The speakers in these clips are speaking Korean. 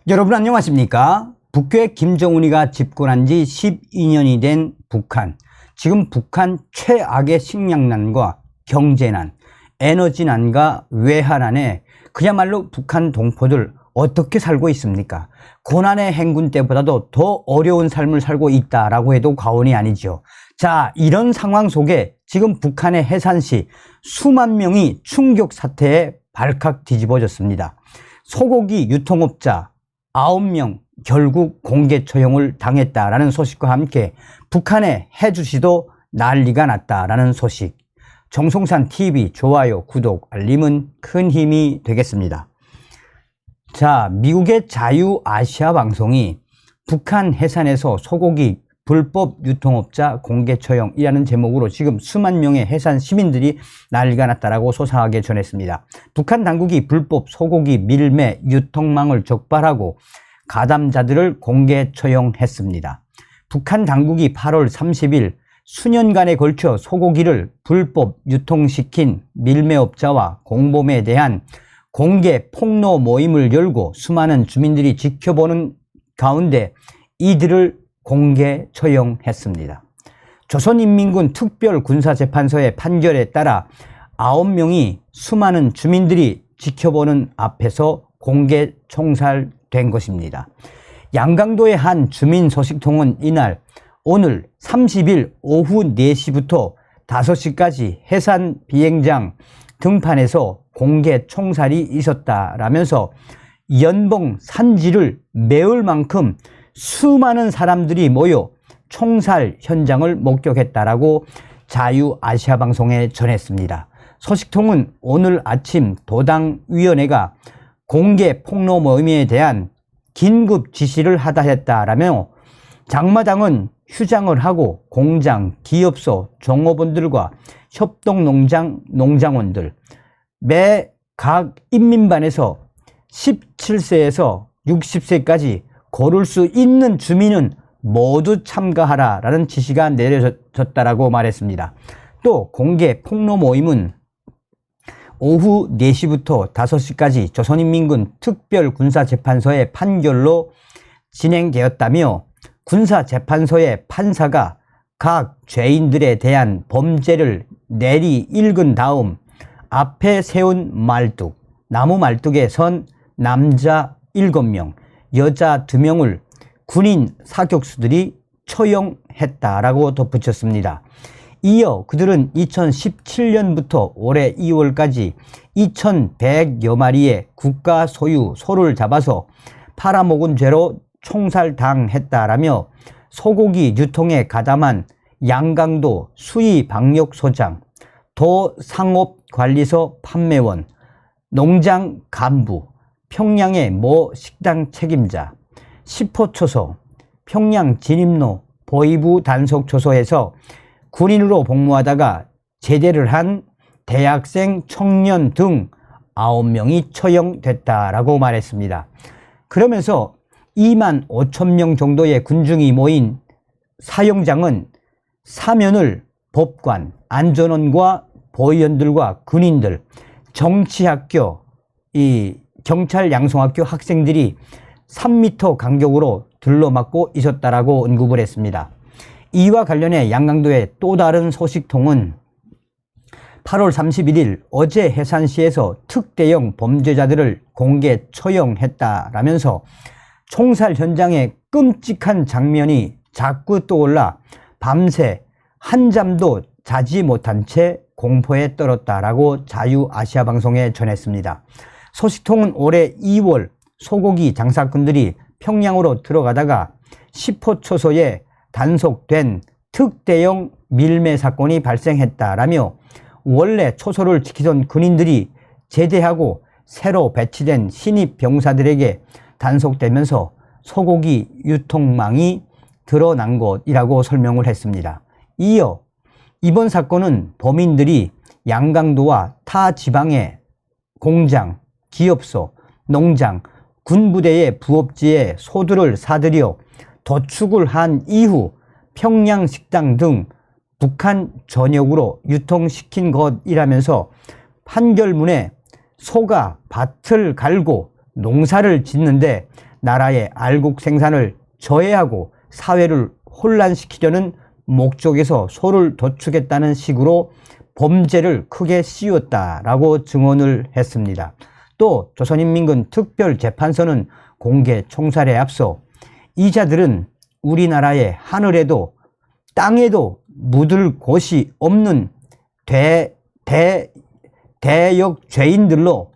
여러분 안녕하십니까? 북괴 김정은이가 집권한 지 12년이 된 북한. 지금 북한 최악의 식량난과 경제난, 에너지난과 외환난에 그야말로 북한 동포들 어떻게 살고 있습니까? 고난의 행군 때보다도 더 어려운 삶을 살고 있다라고 해도 과언이 아니죠. 자, 이런 상황 속에 지금 북한의 해산시 수만 명이 충격 사태에 발칵 뒤집어졌습니다. 소고기 유통업자 9명 결국 공개 처형을 당했다라는 소식과 함께 북한의 해주시도 난리가 났다라는 소식. 정송산 TV 좋아요, 구독, 알림은 큰 힘이 되겠습니다. 자, 미국의 자유아시아 방송이 북한 해산에서 소고기 불법 유통업자 공개 처형이라는 제목으로 지금 수만 명의 해산 시민들이 난리가 났다라고 소상하게 전했습니다. 북한 당국이 불법 소고기 밀매 유통망을 적발하고 가담자들을 공개 처형했습니다. 북한 당국이 8월 30일 수년간에 걸쳐 소고기를 불법 유통시킨 밀매업자와 공범에 대한 공개 폭로 모임을 열고 수많은 주민들이 지켜보는 가운데 이들을 공개 처형했습니다. 조선인민군 특별군사재판소의 판결에 따라 9명이 수많은 주민들이 지켜보는 앞에서 공개 총살된 것입니다. 양강도의 한 주민 소식통은 이날 오늘 30일 오후 4시부터 5시까지 해산 비행장 등판에서 공개 총살이 있었다라면서 연봉 산지를 메울 만큼 수많은 사람들이 모여 총살 현장을 목격했다라고 자유아시아 방송에 전했습니다. 소식통은 오늘 아침 도당위원회가 공개 폭로 모임에 대한 긴급 지시를 하다 했다라며 장마당은 휴장을 하고 공장, 기업소, 종업원들과 협동농장, 농장원들 매 각 인민반에서 17세에서 60세까지 고를 수 있는 주민은 모두 참가하라라는 지시가 내려졌다라고 말했습니다. 또 공개 폭로 모임은 오후 4시부터 5시까지 조선인민군 특별군사재판소의 판결로 진행되었다며 군사재판소의 판사가 각 죄인들에 대한 범죄를 내리 읽은 다음 앞에 세운 말뚝, 나무 말뚝에 선 남자 7명, 여자 2명을 군인 사격수들이 처형했다라고 덧붙였습니다. 이어 그들은 2017년부터 올해 2월까지 2100여 마리의 국가 소유 소를 잡아서 팔아먹은 죄로 총살당했다라며 소고기 유통에 가담한 양강도 수의방역소장, 도상업관리소 판매원, 농장 간부, 평양의 모 식당 책임자, 시포초소, 평양 진입로 보이부 단속초소에서 군인으로 복무하다가 제대를 한 대학생 청년 등 9명이 처형됐다라고 말했습니다. 그러면서 2만 5천 명 정도의 군중이 모인 사형장은 사면을 법관, 안전원과 보위원들과 군인들, 정치학교, 경찰 양성학교 학생들이 3m 간격으로 둘러막고 있었다라고 언급을 했습니다. 이와 관련해 양강도의 또 다른 소식통은 8월 31일 어제 해산시에서 특대형 범죄자들을 공개 처형했다라면서 총살 현장의 끔찍한 장면이 자꾸 떠올라 밤새 한잠도 자지 못한 채 공포에 떨었다라고 자유아시아 방송에 전했습니다. 소식통은 올해 2월 소고기 장사꾼들이 평양으로 들어가다가 시포초소에 단속된 특대형 밀매 사건이 발생했다라며 원래 초소를 지키던 군인들이 제대하고 새로 배치된 신입 병사들에게 단속되면서 소고기 유통망이 드러난 것이라고 설명을 했습니다. 이어 이번 사건은 범인들이 양강도와 타 지방의 공장, 기업소, 농장, 군부대의 부업지에 소들을 사들여 도축을 한 이후 평양 식당 등 북한 전역으로 유통시킨 것이라면서 판결문에 소가 밭을 갈고 농사를 짓는데 나라의 알곡 생산을 저해하고 사회를 혼란시키려는 목적에서 소를 도축했다는 식으로 범죄를 크게 씌웠다라고 증언을 했습니다. 또 조선인민군 특별재판소는 공개 총살에 앞서 이 자들은 우리나라의 하늘에도 땅에도 묻을 곳이 없는 대역 죄인들로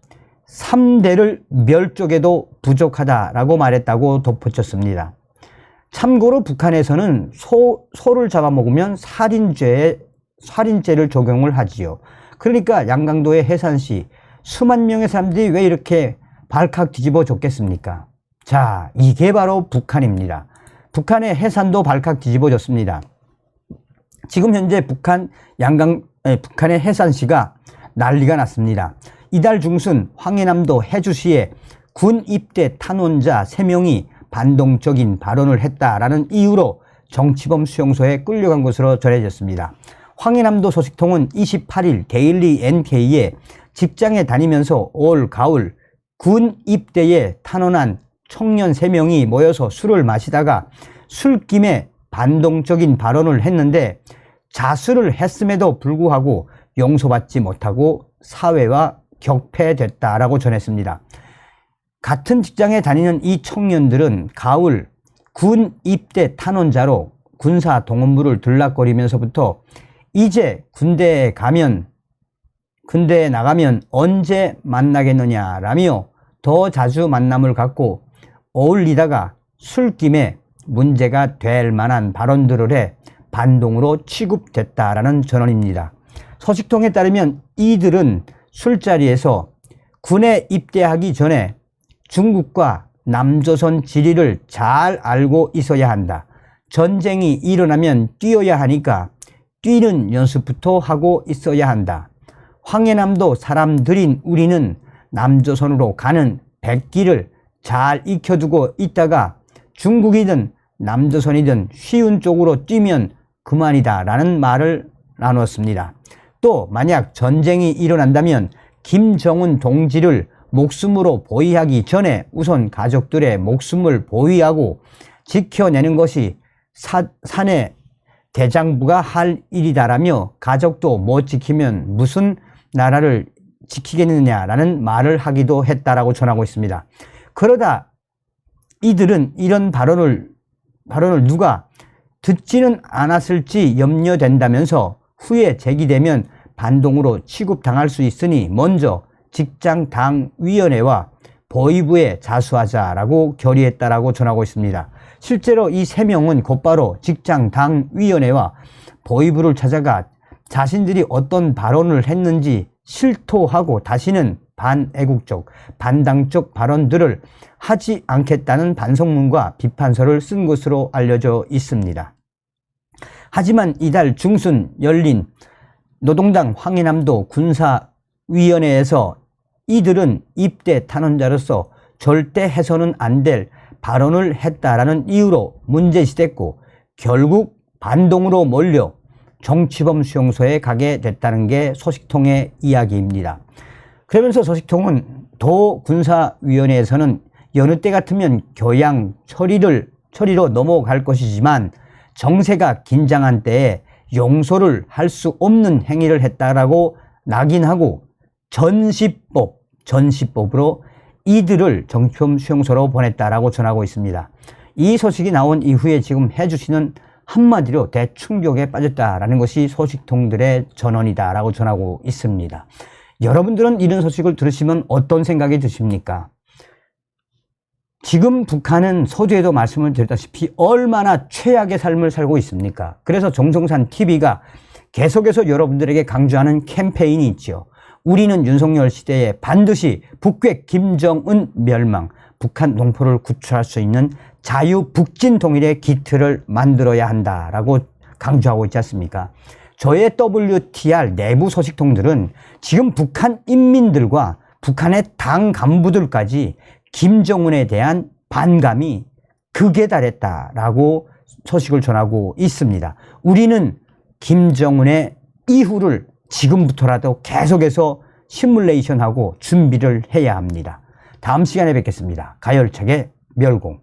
3대를 멸족해도 부족하다라고 말했다고 덧붙였습니다. 참고로 북한에서는 소를 잡아먹으면 살인죄를 적용을 하지요. 그러니까 양강도의 해산시 수만 명의 사람들이 왜 이렇게 발칵 뒤집어 졌겠습니까? 자, 이게 바로 북한입니다. 북한의 해산도 발칵 뒤집어졌습니다. 지금 현재 북한의 해산시가 난리가 났습니다. 이달 중순 황해남도 해주시에 군 입대 탄원자 3명이 반동적인 발언을 했다라는 이유로 정치범 수용소에 끌려간 것으로 전해졌습니다. 황해남도 소식통은 28일 데일리 NK에 직장에 다니면서 올 가을 군 입대에 탄원한 청년 3명이 모여서 술을 마시다가 술김에 반동적인 발언을 했는데 자수를 했음에도 불구하고 용서받지 못하고 사회와 격패됐다라고 전했습니다. 같은 직장에 다니는 이 청년들은 가을 군 입대 탄원자로 군사 동원부를 들락거리면서부터 이제 군대에 나가면 언제 만나겠느냐라며 더 자주 만남을 갖고 어울리다가 술김에 문제가 될 만한 발언들을 해 반동으로 취급됐다라는 전언입니다. 소식통에 따르면 이들은 술자리에서 군에 입대하기 전에 중국과 남조선 지리를 잘 알고 있어야 한다. 전쟁이 일어나면 뛰어야 하니까 뛰는 연습부터 하고 있어야 한다. 황해남도 사람들인 우리는 남조선으로 가는 백길을 잘 익혀두고 있다가 중국이든 남조선이든 쉬운 쪽으로 뛰면 그만이다 라는 말을 나눴습니다. 또 만약 전쟁이 일어난다면 김정은 동지를 목숨으로 보위하기 전에 우선 가족들의 목숨을 보위하고 지켜내는 것이 사내 대장부가 할 일이다라며 가족도 못 지키면 무슨 나라를 지키겠느냐라는 말을 하기도 했다라고 전하고 있습니다. 그러다 이들은 이런 발언을 누가 듣지는 않았을지 염려된다면서 후에 제기되면 반동으로 취급당할 수 있으니 먼저 직장당위원회와 보위부에 자수하자라고 결의했다라고 전하고 있습니다. 실제로 이 3명은 곧바로 직장당위원회와 보위부를 찾아가 자신들이 어떤 발언을 했는지 실토하고 다시는 반애국적, 반당적 발언들을 하지 않겠다는 반성문과 비판서를 쓴 것으로 알려져 있습니다. 하지만 이달 중순 열린 노동당 황해남도 군사위원회에서 이들은 입대 탄원자로서 절대 해서는 안 될 발언을 했다라는 이유로 문제시됐고 결국 반동으로 몰려 정치범 수용소에 가게 됐다는 게 소식통의 이야기입니다. 그러면서 소식통은 도 군사위원회에서는 여느 때 같으면 교양 처리로 넘어갈 것이지만 정세가 긴장한 때에 용서를 할 수 없는 행위를 했다라고 낙인하고 전시법으로 이들을 정치범 수용소로 보냈다라고 전하고 있습니다. 이 소식이 나온 이후에 지금 해주시는 한마디로 대충격에 빠졌다라는 것이 소식통들의 전언이다라고 전하고 있습니다. 여러분들은 이런 소식을 들으시면 어떤 생각이 드십니까? 지금 북한은 서두에도 말씀을 드렸다시피 얼마나 최악의 삶을 살고 있습니까? 그래서 정성산 TV가 계속해서 여러분들에게 강조하는 캠페인이 있죠. 우리는 윤석열 시대에 반드시 북괴 김정은 멸망, 북한 농포를 구출할 수 있는 자유 북진 통일의 기틀을 만들어야 한다라고 강조하고 있지 않습니까? 저의 WTR 내부 소식통들은 지금 북한 인민들과 북한의 당 간부들까지 김정은에 대한 반감이 극에 달했다라고 소식을 전하고 있습니다. 우리는 김정은의 이후를 지금부터라도 계속해서 시뮬레이션하고 준비를 해야 합니다. 다음 시간에 뵙겠습니다. 가열차게 멸공.